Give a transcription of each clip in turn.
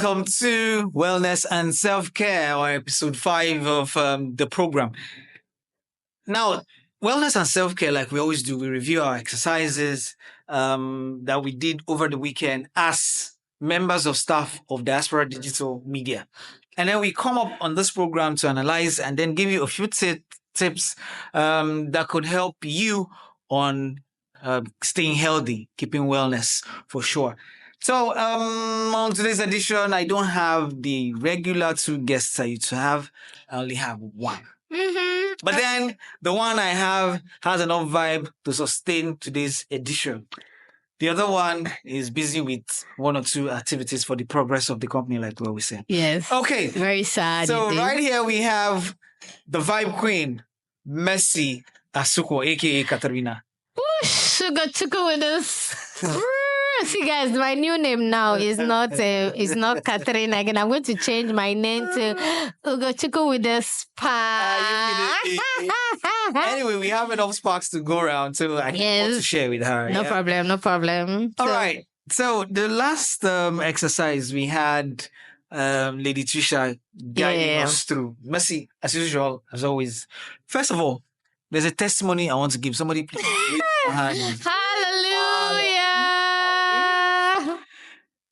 welcome to Wellness and Self-Care, or episode 5 of the program. Now, wellness and self-care, like we always do, we review our exercises that we did over the weekend as members of staff of Diaspora Digital Media. And then we come up on this program to analyze and then give you a few tips that could help you on staying healthy, keeping wellness for sure. So on today's edition, I don't have the regular 2 guests I used to have. I only have one. Mm-hmm. But then the one I have has enough vibe to sustain today's edition. The other one is busy with 1 or 2 activities for the progress of the company, like what we said. Yes. Okay. Very sad. So right here we have the vibe queen, Mercy Asuko, aka Katarina. Sugar with us. See, guys, my new name now is not Katrina again. I'm going to change my name to Ugochukwu with the spark. Anyway, we have enough sparks to go around, so I want to share with her. No problem. All right. So the last exercise we had Lady Trisha guiding us through. Mercy, as usual, as always. First of all, there's a testimony I want to give. Somebody please raise your hand. Hallelujah.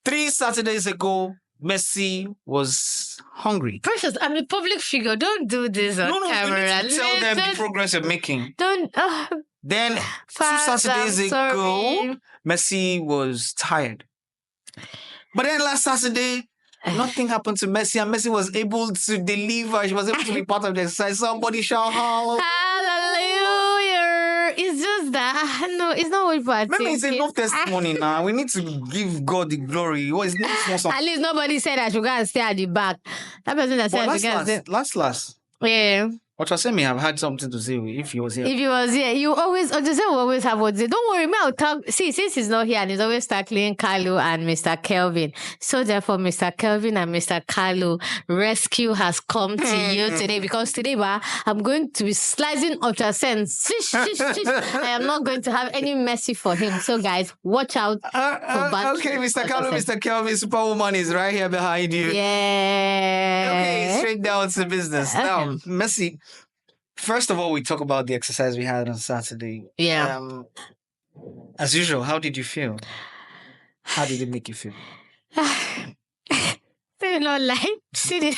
3 Saturdays ago, Mercy was hungry. Precious, I'm a public figure. Don't do this on camera. You need to tell them the progress you're making. Don't. Then 2 Saturdays ago, Mercy was tired. But then last Saturday, nothing happened to Mercy, and Mercy was able to deliver. She was able to be part of the exercise. Somebody shout hallelujah. It's just that no, it's not what people are Maybe thinking. it's enough testimony now. We need to give God the glory. What is not At least nobody said I should go and stay at the back. That person that said I should go and stay. Last. Yeah. Ochase may have had something to say if he was here. If he was here, you always, Ochase will always have what to say. Don't worry, me, I'll talk. See, since he's not here and he's always tackling Kalu and Mr. Kelvin. So therefore, Mr. Kelvin and Mr. Kalu, rescue has come to you today, because today, I'm going to be slicing Ochase. I am not going to have any mercy for him. So guys, watch out for bad. Okay, Mr. Kalu, Mr. Kelvin, Superwoman is right here behind you. Yeah. Okay, straight down to business. Now, Mercy, first of all, we talk about the exercise we had on Saturday. Yeah. As usual, how did you feel? How did it make you feel? You know, like, see the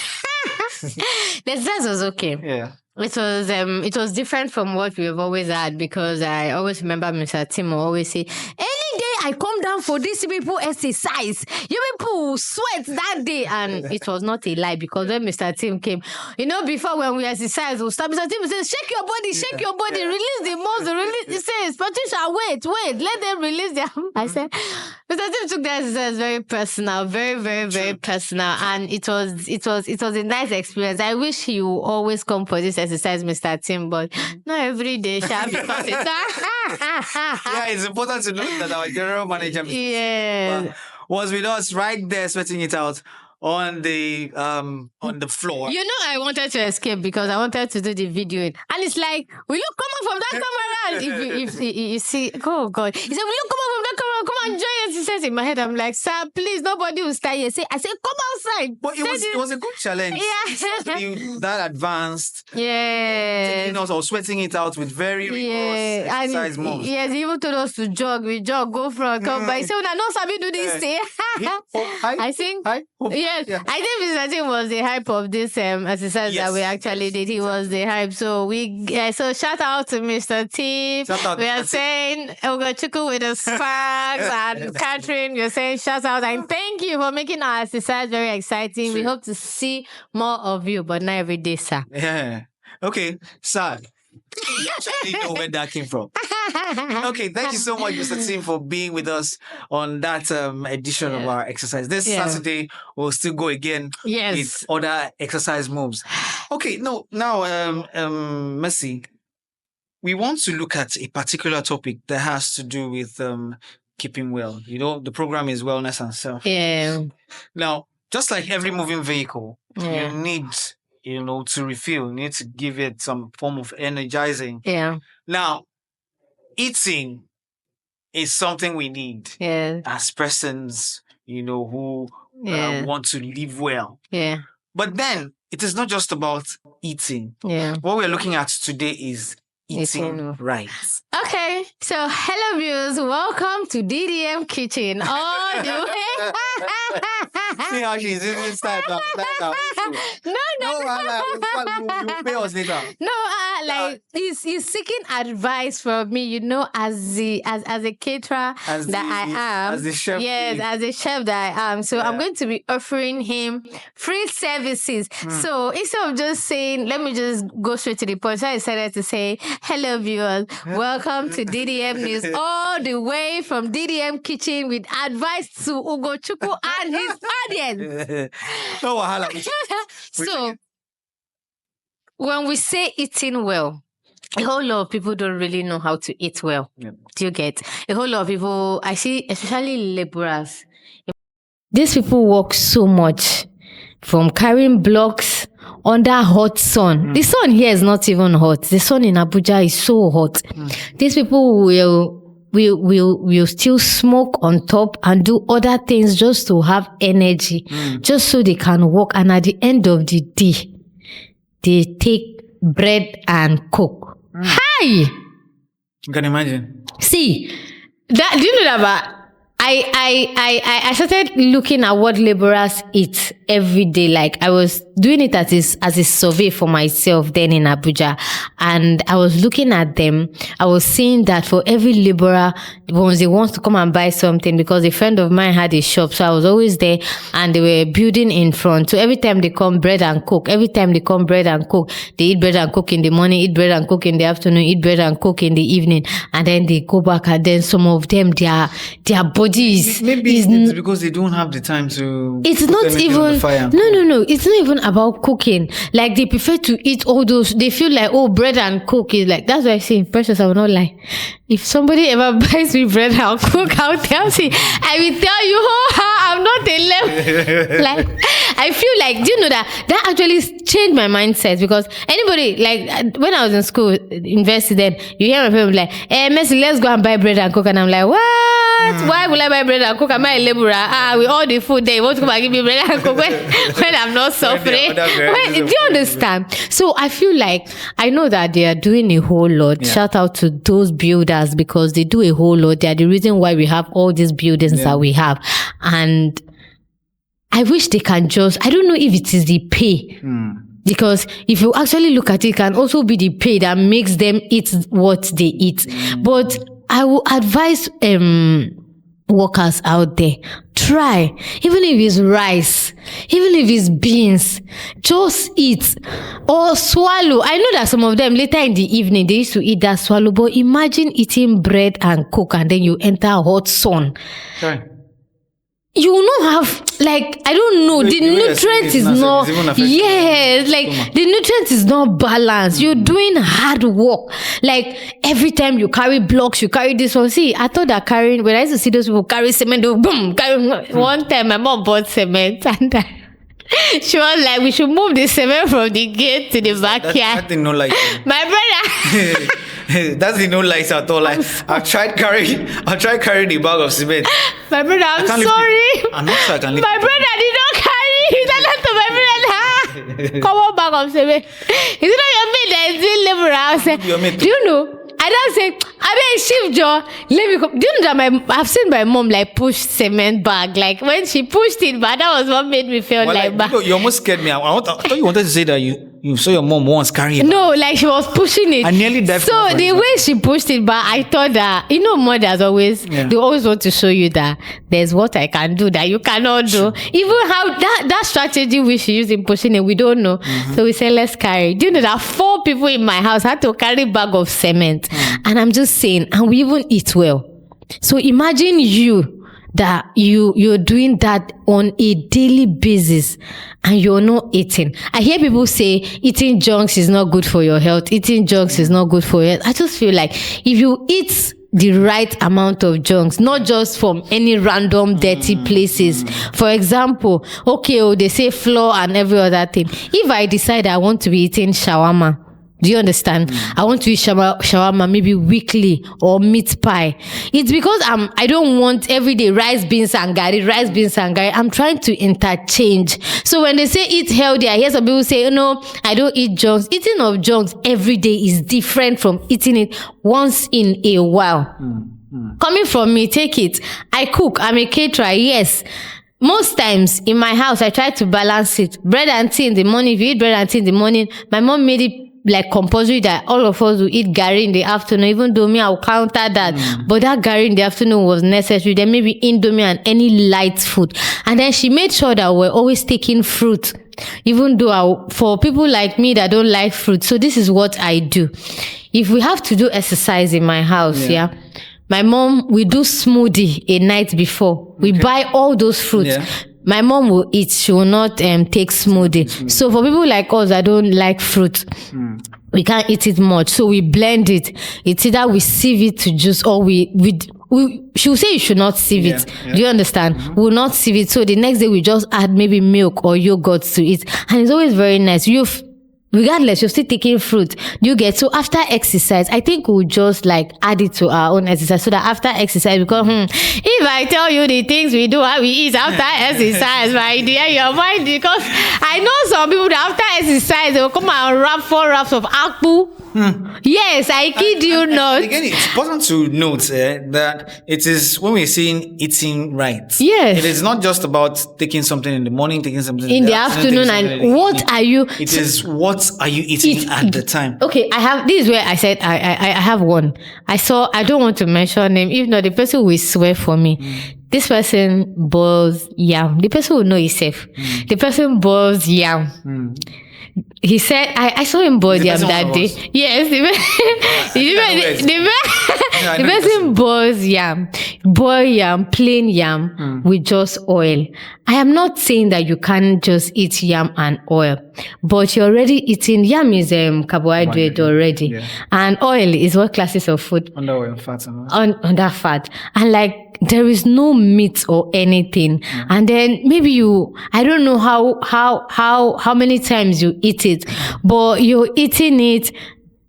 exercise was okay. Yeah. It was different from what we've always had, because I always remember Mr. Timo always say, any day I come down for this people exercise, you people sweat that day. And it was not a lie, because when Mr. Tim came, before when we exercise, we'll start. Mr. Tim says, shake your body, release the muscle, release. He says, Patricia, wait, let them release their. I said, Mr. Tim took the exercise very personal, very, very, very personal, and it was a nice experience. I wish he would always come for this exercise, Mr. Tim, but not every day, because yeah, it's important to note that our general manager was with us right there, sweating it out on the floor. I wanted to escape because I wanted to do the videoing, and it's like, will you come out from that camera? If you see, oh God, he said, will you come out from that camera? Come and join us. He says in my head, I'm like, sir, please, nobody will stay here. I said, come outside. But it was a good challenge. Yeah. That advanced. Yeah. Taking us or sweating it out with very rigorous exercise moves. Yes, he even told us to jog. We jog, go front, come back. He said, I know Sabi do this thing. I think. Yes, yeah. I think Mr. Tim was the hype of this exercise that we actually did. He was the hype. So so shout out to Mr. Tim. We are saying Ugochukwu with the sparks, and Catherine, you're saying shout out and thank you for making our exercise very exciting. We hope to see more of you, but not every day, sir. Yeah. Okay, sir. You actually know where that came from. Okay, thank you so much, Mr. Tim, for being with us on that edition of our exercise. This Saturday, we'll still go again with other exercise moves. Okay, now, Mercy, we want to look at a particular topic that has to do with keeping well. The program is wellness and self. Yeah. Now, just like every moving vehicle, you need to refuel. You need to give it some form of energizing. Yeah. Now, eating is something we need as persons, who Yeah. want to live well. Yeah. But then it is not just about eating. Yeah. What we're looking at today is eating right. Okay, so hello viewers, welcome to DDM Kitchen. All the way. See how she's using style now. You pay us later. No, like he's seeking advice from me, as a caterer As that the- I am. as the chef. Yes, as a chef that I am. So I'm Yeah. going to be offering him free services. So instead of just saying, let me just go straight to the point. So I decided to say, hello viewers, welcome to DDM News, all the way from DDM Kitchen with advice to Ugo Chukwu and his audience. No wahala. So, when we say eating well, a whole lot of people don't really know how to eat well. Yeah. Do you get? A whole lot of people, I see, especially laborers. These people work so much, from carrying blocks under hot sun. The sun here is not even hot. The sun in Abuja is so hot. These people will still smoke on top and do other things just to have energy, just so they can work. And at the end of the day, they take bread and coke. Hi! You can imagine. See, that, do you know that? But I started looking at what laborers eat every day. Like, I was doing it as a survey for myself then in Abuja, and I was looking at them. I was seeing that for every laborer, once they want to come and buy something, because a friend of mine had a shop, so I was always there, and they were building in front. So every time they come, bread and coke. Every time they come, bread and coke. They eat bread and coke in the morning, eat bread and coke in the afternoon, eat bread and coke in the evening, and then they go back. And then some of them, their bodies. Maybe it's because they don't have the time to. It's put not anything on the even. fire. No. It's not even about cooking. Like, they prefer to eat all those. They feel like, oh, bread and coke is like. That's why I say, Precious, I will not lie. If somebody ever buys me bread and coke, I'll tell you. I will tell you, I'm not a left. Like, I feel like, do you know that actually changed my mindset? Because anybody, like, when I was in school, university, then you hear my people like, Messi, let's go and buy bread and coke, and I'm like, what? Why will I buy bread and coke? Am I a laborer? With all the food there, you want to come and give me bread and coke when I'm not suffering? Do you understand? So I feel like, I know that they are doing a whole lot. Yeah. Shout out to those builders, because they do a whole lot. They are the reason why we have all these buildings that we have. And I wish they can just, I don't know if it is the pay. Because if you actually look at it, it can also be the pay that makes them eat what they eat. But I will advise workers out there, try, even if it's rice, even if it's beans, just eat or swallow. I know that some of them later in the evening they used to eat that swallow, but imagine eating bread and coke and then you enter hot sun. Sorry. You will not have, like, I don't know, the nutrient is not, yes, like, the nutrient is not balanced. You're doing hard work. Like, every time you carry blocks, you carry this one. See, I thought that when I used to see those people carry cement, they would boom, one time my mom bought cement, and she was like, we should move the cement from the gate to the backyard. That thing no light. My brother. That's the no lights at all. Like, I'll try carrying the bag of cement. My brother, I'm sorry. I'm not sure I can lift My it. brother did not carry. He said that to my brother. Come on, bag of cement. Is it not your mate that is doing labor? I said, Your mate. do you know? I don't say, I mean, shift jaw. Let me come. Do you know that I've seen my mom like push cement bag. Like, when she pushed it back, that was what made me feel like bad. You almost scared me. I thought you wanted to say that you saw your mom once carrying it. No, like she was pushing it. I nearly died. So the way she pushed it back, I thought that, mothers always, they always want to show you that there's what I can do that you cannot do. Even how that strategy we should use in pushing it, we don't know. So we say, let's carry. Do you know that 4 people in my house had to carry a bag of cement? And I'm just saying, and we even eat well. So imagine that you're doing that on a daily basis and you're not eating. I hear people say eating junks is not good for your health. Eating junks is not good for your health. I just feel like if you eat the right amount of junks, not just from any random dirty places. For example, they say flour and every other thing. If I decide I want to be eating shawarma, Do you understand? I want to eat shawarma maybe weekly or meat pie. It's because I don't want everyday rice, beans, and gari. I'm trying to interchange. So when they say eat healthy, I hear some people say, no, I don't eat junks. Eating of junks every day is different from eating it once in a while. Coming from me, take it. I cook. I'm a caterer. Yes. Most times in my house, I try to balance it. Bread and tea in the morning. If you eat bread and tea in the morning, my mom made it like compulsory that all of us will eat gari in the afternoon, even though me, I'll counter that. But that gari in the afternoon was necessary. Then maybe indomie and any light food. And then she made sure that we're always taking fruit, even though for people like me that don't like fruit. So this is what I do. If we have to do exercise in my house, my mom, we do smoothie a night before. We buy all those fruits. My mom will eat. She will not take smoothie. So for people like us that don't like fruit, we can't eat it much. So we blend it. It's either we sieve it to juice or we she will say you should not sieve it. Do you understand? We will not sieve it. So the next day we just add maybe milk or yogurt to it. And it's always very nice. Regardless, you're still taking fruit. You get so after exercise, I think we'll just like add it to our own exercise so that after exercise, because if I tell you the things we do, how we eat after exercise, my dear, your mind, because I know some people that after exercise they will come and wrap 4 wraps of akpu. Yes, I kid you not. Again, it's important to note that it is when we're saying eating right. Yes. It is not just about taking something in the morning, taking something in the afternoon, and what are you? It is what are you eating at the time? Okay, this is where I said I have one. I don't want to mention name. If not, the person will swear for me. This person boils yam. The person will know himself. The person boils yam. He said, I saw him boil yam that day. Yes, the person boils yam. Boil yam, plain yam with just oil. I am not saying that you can't just eat yam and oil, but you're already eating, yam is carbohydrate already. Yeah. And oil is what classes of food? Under oil, fat. Under fat. And like, there is no meat or anything. And then maybe I don't know how many times you eat it, but you're eating it,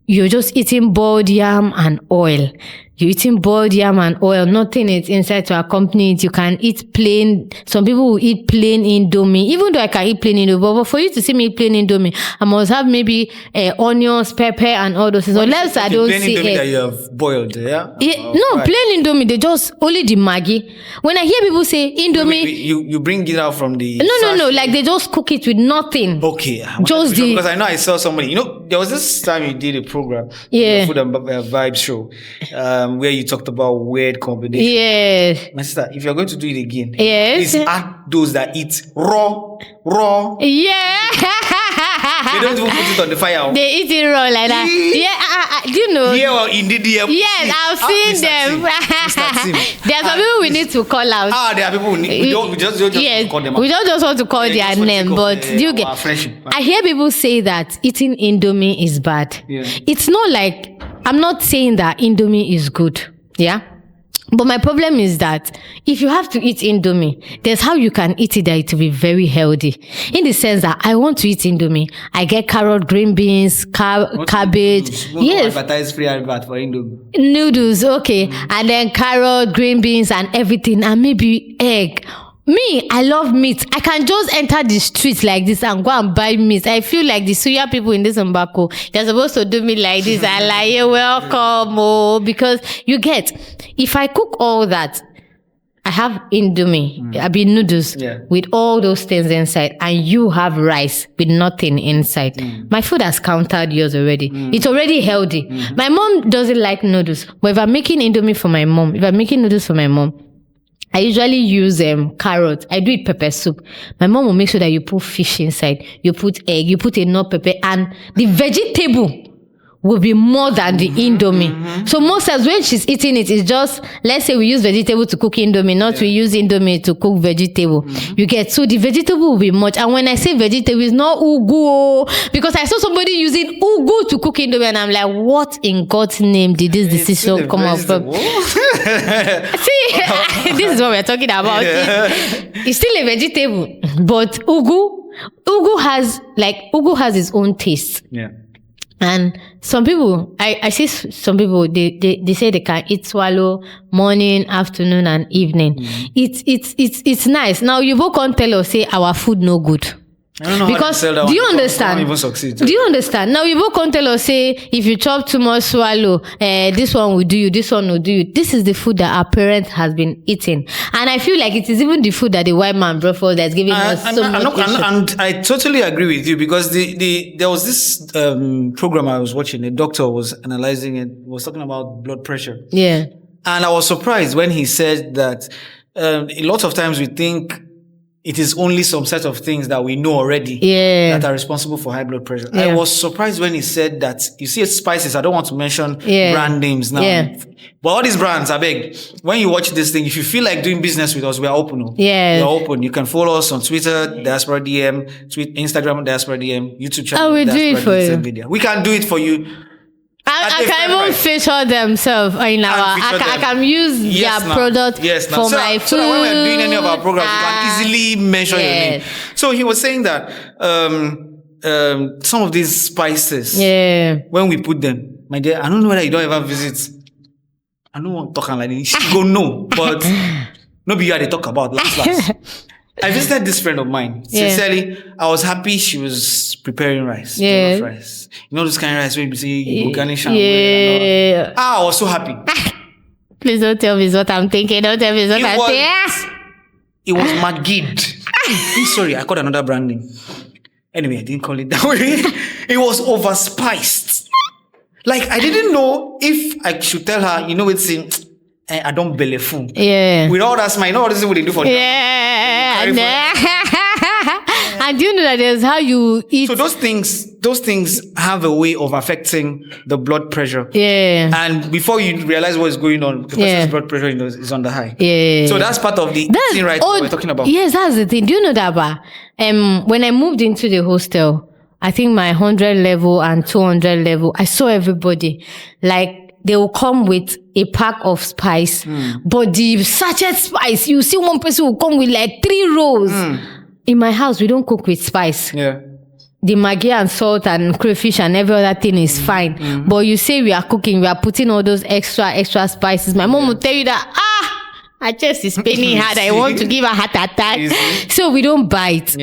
you're just eating boiled yam and oil. You're eating boiled yam and oil, nothing is inside to accompany it. You can eat plain. Some people will eat plain indomie, even though I can eat plain indomie. But for you to see me eat plain indomie, I must have maybe onions, pepper, and all those things. Unless I don't see plain indomie that you have boiled, no, plain indomie, they just only the Maggi. When I hear people say indomie, you bring it out from the no, like they just cook it with nothing. Okay, just because I know I saw somebody. There was this time you did a program, Food and Vibe show. Where you talked about weird combinations. Yes. My sister, if you're going to do it again, yes, please add those that eat raw. Yeah. They don't even put it on the fire. They eat it raw like that. Do you know? Yeah, indeed. Yes, I've seen them. There are some people we need to call out. There are people we just call them out. We don't just want to call their name, but you get. I hear people say that eating indomie is bad. Yeah. It's not like, I'm not saying that indomie is good. Yeah. But my problem is that if you have to eat indomie, there's how you can eat it that it will be very healthy. In the sense that I want to eat indomie, I get carrot, green beans, cabbage. Yes. Advertise free advert for indomie. Noodles, okay. And then carrot, green beans, and everything, and maybe egg. Me, I love meat. I can just enter the streets like this and go and buy meat. I feel like the Suya people in this Mbako, they're supposed to do me like this. I like, you're welcome, because you get, if I cook all that, I have indomie, I mean noodles with all those things inside, and you have rice with nothing inside. My food has countered yours already. It's already healthy. My mom doesn't like noodles, but if I'm making indomie for my mom, if I'm making noodles for my mom, I usually use carrot. I do it pepper soup. My mom will make sure that you put fish inside. You put egg. You put enough pepper. And the vegetable will be more than the indomie. So most times when she's eating it, it's just, let's say we use vegetable to cook indomie, not we use indomie to cook vegetable. You get, so the vegetable will be much. And when I say vegetable, it's not ugu, because I saw somebody using ugu to cook indomie, and I'm like, what in God's name did this decision come up from? See, this is what we're talking about. It's still a vegetable, but ugu has its own taste. Yeah. And some people, I see some people, they say they can eat swallow morning, afternoon, and evening. It's nice. Now you both can't tell us say our food no good. I don't know because how they sell that do you one. understand? They can't even succeed. Do you understand? Now you both can't tell us say if you chop too much swallow, this one will do you, this one will do you. This is the food that our parents has been eating, and I feel like it is even the food that the white man brought for that's giving us so much. And I totally agree with you because there was this program I was watching. A doctor was analyzing it. Was talking about blood pressure. Yeah. And I was surprised when he said that a lot of times we think it is only some set of things that we know already that are responsible for high blood pressure. I was surprised when he said that, you see, spices, I don't want to mention brand names now. But all these brands, I beg, when you watch this thing, if you feel like doing business with us, we are open. We are open. You can follow us on Twitter, Diaspora DM, Instagram, Diaspora DM, YouTube channel, we do it for you. Media. We can do it for you. I can even feature themselves in our. I can use their product for my food. So that when we're doing any of our programs, you can easily mention your name. So he was saying that some of these spices, when we put them, my dear, I don't know whether you don't ever visit. I don't want to talk like this. Go no, but no be you they talk about last. I visited this friend of mine. Sincerely, I was happy she was preparing rice. Rice. You know this kind of rice where you say you garnish and I was so happy. Please don't tell me what I'm thinking. Don't tell me what I'm thinking. It was Magid. Sorry, I called another brand name. Anyway, I didn't call it that way. It was overspiced. Like, I didn't know if I should tell her, you know, it's in... I don't belly food. With all that smile, you know what this is what they do for them? And do you know that there's how you eat? So those things have a way of affecting the blood pressure. And before you realize what is going on, the person's blood pressure is on the high. So that's part of the thing right we're talking about. Yes, that's the thing. Do you know that, when I moved into the hostel, I think my 100 level and 200 level, I saw everybody like they will come with a pack of spice, but the sachet spice, you see one person will come with like 3 rolls. In my house, we don't cook with spice. The maggi and salt and crayfish and every other thing is fine. But you say we are cooking, we are putting all those extra spices. My mom will tell you that, my chest is paining hard. I want to give a heart attack. So we don't buy it.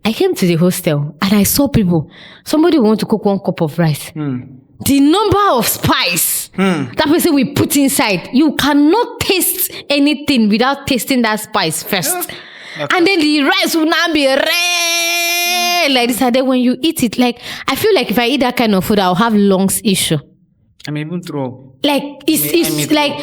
I came to the hostel and I saw people. Somebody want to cook 1 cup of rice. The number of spice that person we put inside, you cannot taste anything without tasting that spice first. And then the rice will now be red like this. And then when you eat it, like, I feel like if I eat that kind of food, I'll have lungs issue. I mean, even throw. Like it's like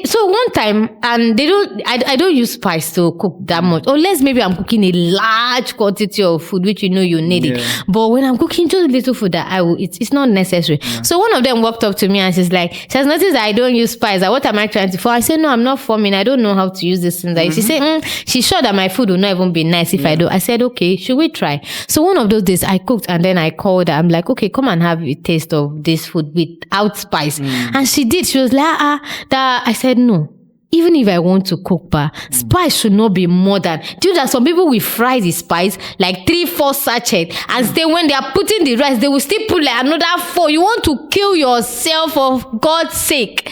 so one time and I don't use spice to cook that much unless maybe I'm cooking a large quantity of food which you know you need it, but when I'm cooking just a little food that I will it's not necessary. So one of them walked up to me and she's like, she has noticed that I don't use spice. What am I trying to for? I said no, I'm not forming. I don't know how to use this thing. She said she's sure that my food will not even be nice if I do. I said okay, should we try? So one of those days I cooked and then I called her. I'm like, okay, come and have a taste of this food without spice. And she did. She was like, that. I said, no. Even if I want to cook, spice should not be more than. Do you know that some people will fry the spice like 3-4 sachets and stay when they are putting the rice, they will still put like another 4. You want to kill yourself for God's sake.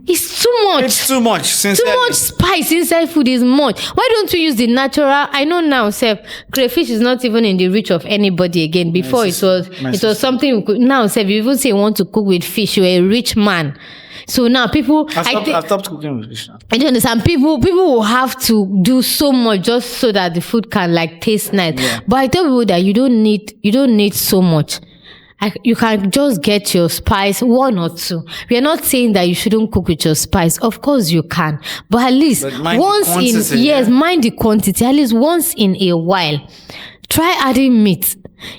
It's too much. It's too much. Sincerely. Too much spice inside food is much. Why don't you use the natural? I know now, Seth, crayfish is not even in the reach of anybody again. Before it was something you could, now, Seth, you even say you want to cook with fish, you're a rich man. So now people, I've stopped cooking with fish now. I don't understand. People will have to do so much just so that the food can like taste nice. But I tell people that you don't need so much. You can just get your spice 1 or 2. We are not saying that you shouldn't cook with your spice. Of course you can, but at least mind the quantity. At least once in a while, try adding meat.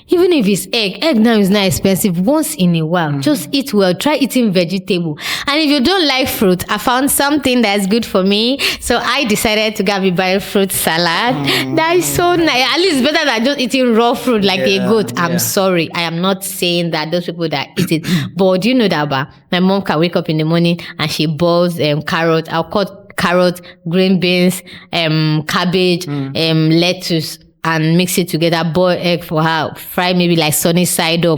Even if it's egg now is not expensive. Once in a while, just eat well. Try eating vegetable. And if you don't like fruit, I found something that's good for me. So I decided to go be buying fruit salad. That is so nice. At least better than just eating raw fruit like a goat. I'm sorry. I am not saying that those people that eat it. But do you know that my mom can wake up in the morning and she boils carrot. I'll cut carrot, green beans, cabbage, lettuce. and mix it together, boil egg for her, fry maybe like sunny side up,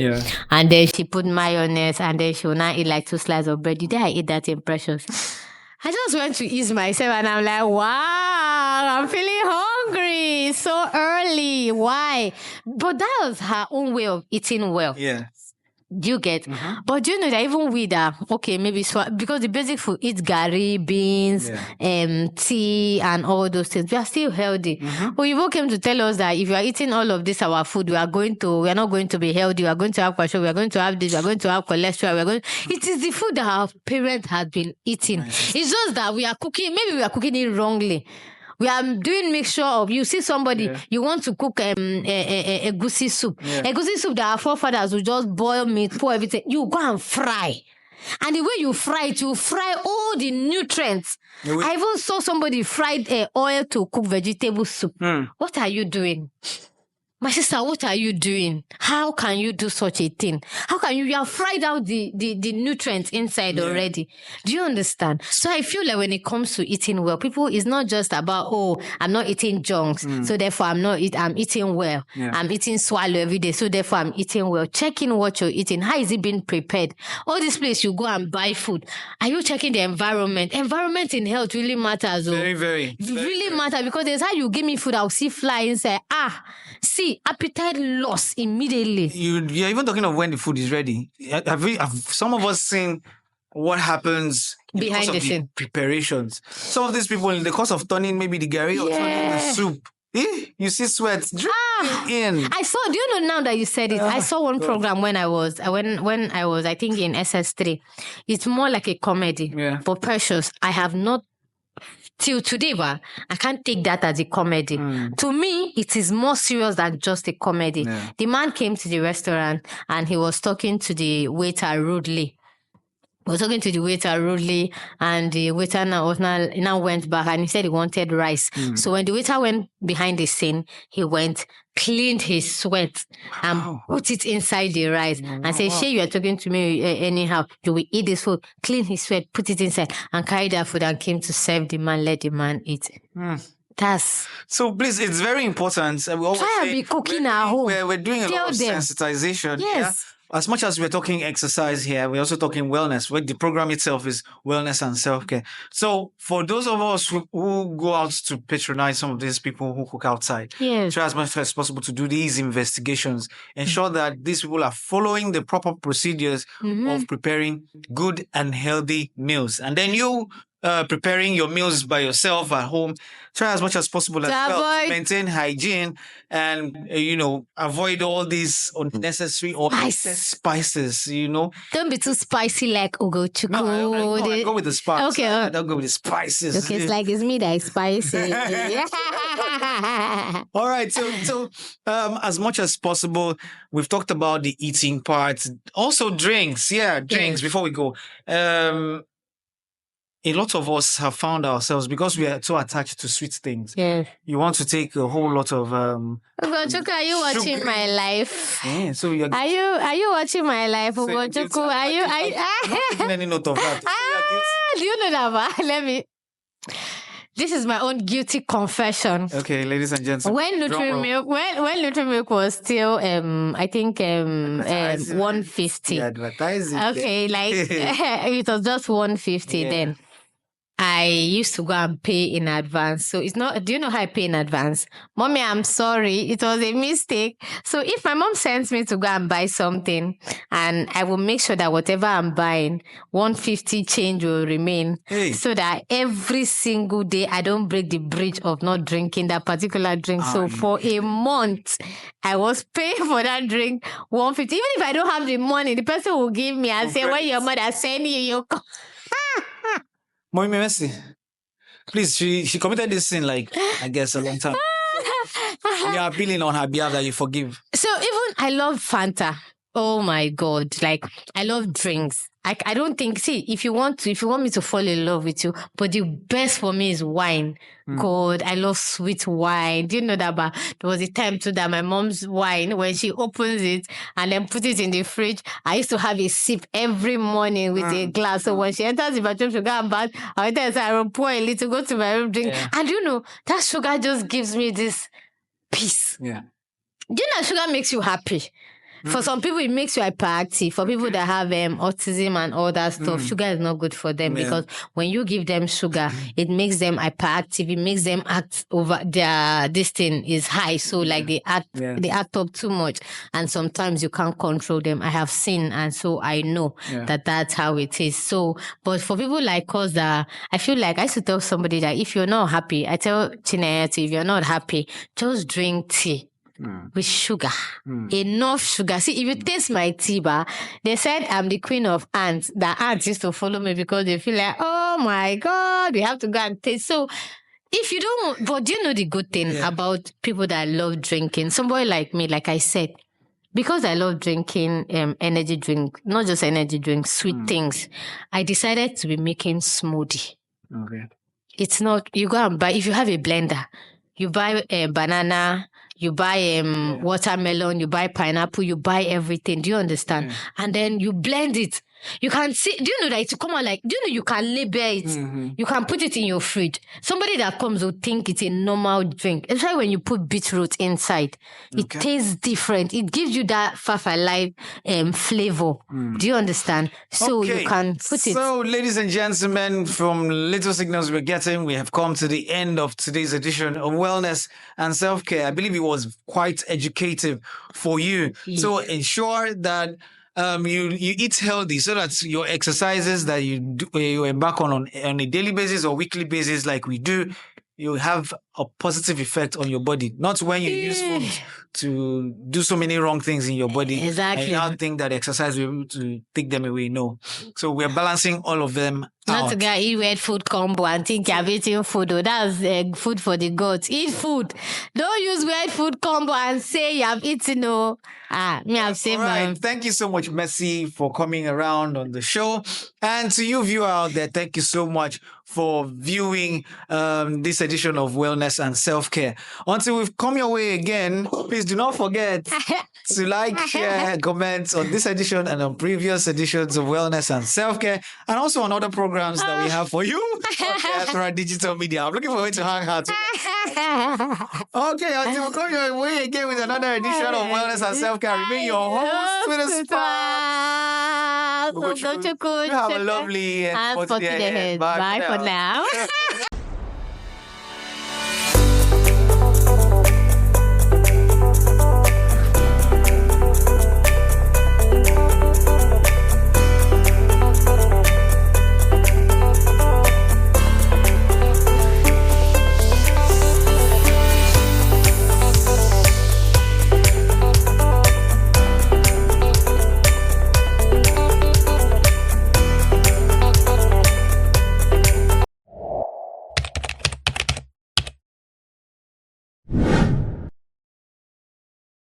and then she put mayonnaise, and then she will now eat like 2 slices of bread. The day I ate that in Precious, I just went to ease myself, and I'm like, wow, I'm feeling hungry so early. Why? But that was her own way of eating well. Yeah. Do you get? But do you know that even with that, okay, maybe because the basic food, eat gari, beans, tea, and all those things, we are still healthy. But you came to tell us that if you are eating all of this, our food, we are not going to be healthy. We are going to have cholesterol. We are going to have this. We are going to have cholesterol. It is the food that our parents had been eating. It's just that we are cooking. Maybe we are cooking it wrongly. We are doing mixture of, you see somebody, you want to cook a goosey soup. A goosey soup that our forefathers would just boil meat, pour everything. You go and fry. And the way you fry it, you fry all the nutrients. I even saw somebody fried oil to cook vegetable soup. What are you doing? My sister, what are you doing? How can you do such a thing? How can you have fried out the nutrients inside already? Do you understand? So I feel like when it comes to eating well, people, it's not just about, oh, I'm not eating junks, so therefore I'm eating well. I'm eating swallow every day, so therefore I'm eating well. Checking what you're eating. How is it being prepared? All this place you go and buy food. Are you checking the environment? Environment in health really matters. Very really matters, because there's how you give me food, I'll see fly inside. See, appetite loss immediately. You're even talking of when the food is ready. Have some of us seen what happens behind the scene preparations? Some of these people, in the course of turning maybe the gari or turning the soup, you see sweat dripping in. I saw. Do you know, now that you said it, I saw one program when I was I think in SS3. It's more like a comedy. But Precious, I have not. Till today, I can't take that as a comedy. To me, it is more serious than just a comedy. The man came to the restaurant and he was talking to the waiter rudely. And the waiter now went back and he said he wanted rice. So when the waiter went behind the scene, he went, cleaned his sweat and put it inside the rice and said, "Shay, you are talking to me anyhow. You will eat this food." Clean his sweat, put it inside, and carry that food and came to serve the man, let the man eat. That's so. Please, it's very important. We always try and be cooking at home. We're doing a lot of sensitization. Yes. As much as we're talking exercise here, we're also talking wellness. Where the program itself is wellness and self-care. So for those of us who go out to patronize some of these people who cook outside, try as much as possible to do these investigations. Ensure that these people are following the proper procedures of preparing good and healthy meals. And then you preparing your meals by yourself at home, try as much as possible as well to maintain hygiene and avoid all these unnecessary or spices. Don't be too spicy like Ugochukwu. No, I go with the spice. Okay, I don't go with the spices. Okay, it's like it's me that is spicy. All right, so as much as possible, we've talked about the eating part, also drinks. Drinks. Before we go, a lot of us have found ourselves, because we are so attached to sweet things. You want to take a whole lot of Ugochukwu, are you watching my life? Yeah, so you're Are you watching my life, Ugochukwu? Are you taking any note of that? Do you know that? This is my own guilty confession. Okay, ladies and gentlemen. When Nutri-Milk was still I think 150. Advertising. Okay, like it was just 150 then. I used to go and pay in advance. So it's not, do you know how I pay in advance? Mommy, I'm sorry. It was a mistake. So if my mom sends me to go and buy something, and I will make sure that whatever I'm buying, 150 change will remain. So that every single day I don't break the bridge of not drinking that particular drink. So for a month, I was paying for that drink 150. Even if I don't have the money, the person will give me and say, when your mother send you come. Mommy Messi, please, she committed this sin like, I guess, a long time. We are appealing on her behalf that you forgive. So even I love Fanta. Oh my God. Like, I love drinks. I don't think, see, if you want me to fall in love with you, but the best for me is wine. God, I love sweet wine. Do you know that? But there was a time too that my mom's wine, when she opens it and then put it in the fridge, I used to have a sip every morning with a glass. So when she enters the bathroom to go and bath, I will pour a little, go to my room, drink. And you know, that sugar just gives me this peace. Yeah. Do you know sugar makes you happy? For some people, it makes you hyperactive. For people that have autism and all that stuff, sugar is not good for them because when you give them sugar, it makes them hyperactive. It makes them act over this thing is high. So like they act up too much. And sometimes you can't control them. I have seen, and so I know that that's how it is. So, but for people like us I feel like I used to tell somebody that if you're not happy, I tell Chinayati, if you're not happy, just drink tea. With sugar. Enough sugar. See, if you taste my tea bar, they said I'm the queen of ants. The ants used to follow me because they feel like, oh my God, we have to go and taste. So if you don't, but do you know the good thing about people that love drinking? Somebody like me, like I said, because I love drinking energy drink, not just energy drink, sweet things, I decided to be making smoothie. Okay. It's not, you go and buy, if you have a blender, you buy a banana, you buy watermelon, you buy pineapple, you buy everything. Do you understand? And then you blend it. You can see, do you know that it come out like, do you know you can label it? You can put it in your fridge. Somebody that comes will think it's a normal drink. Especially when you put beetroot inside. It tastes different. It gives you that Fafa-like flavor. Do you understand? So you can put it. So, ladies and gentlemen, from little signals we're getting, we have come to the end of today's edition of Wellness and Self-Care. I believe it was quite educative for you. So ensure that you eat healthy so that your exercises that you embark on a daily basis or weekly basis like we do, you have a positive effect on your body. Not when you use food to do so many wrong things in your body. Exactly. And now think that exercise will be able to take them away. No. So we're balancing all of them Not out. to get eat weird food combo and think you're eating food. Oh, that's food for the gods. Eat food. Don't use weird food combo and say you have eaten. No. Me have seen. All right. Thank you so much, Mercy, for coming around on the show. And to you viewer out there, thank you so much for viewing this edition of Wellness and Self-Care. Until we've come your way again, please do not forget to like, share, comment on this edition and on previous editions of Wellness and Self-Care, and also on other programs that we have for you through our digital media. I'm looking forward to hang out. Okay, until we come your way again with another edition of Wellness and Self-Care, remain your host with a smile. You have a lovely and Bye for now.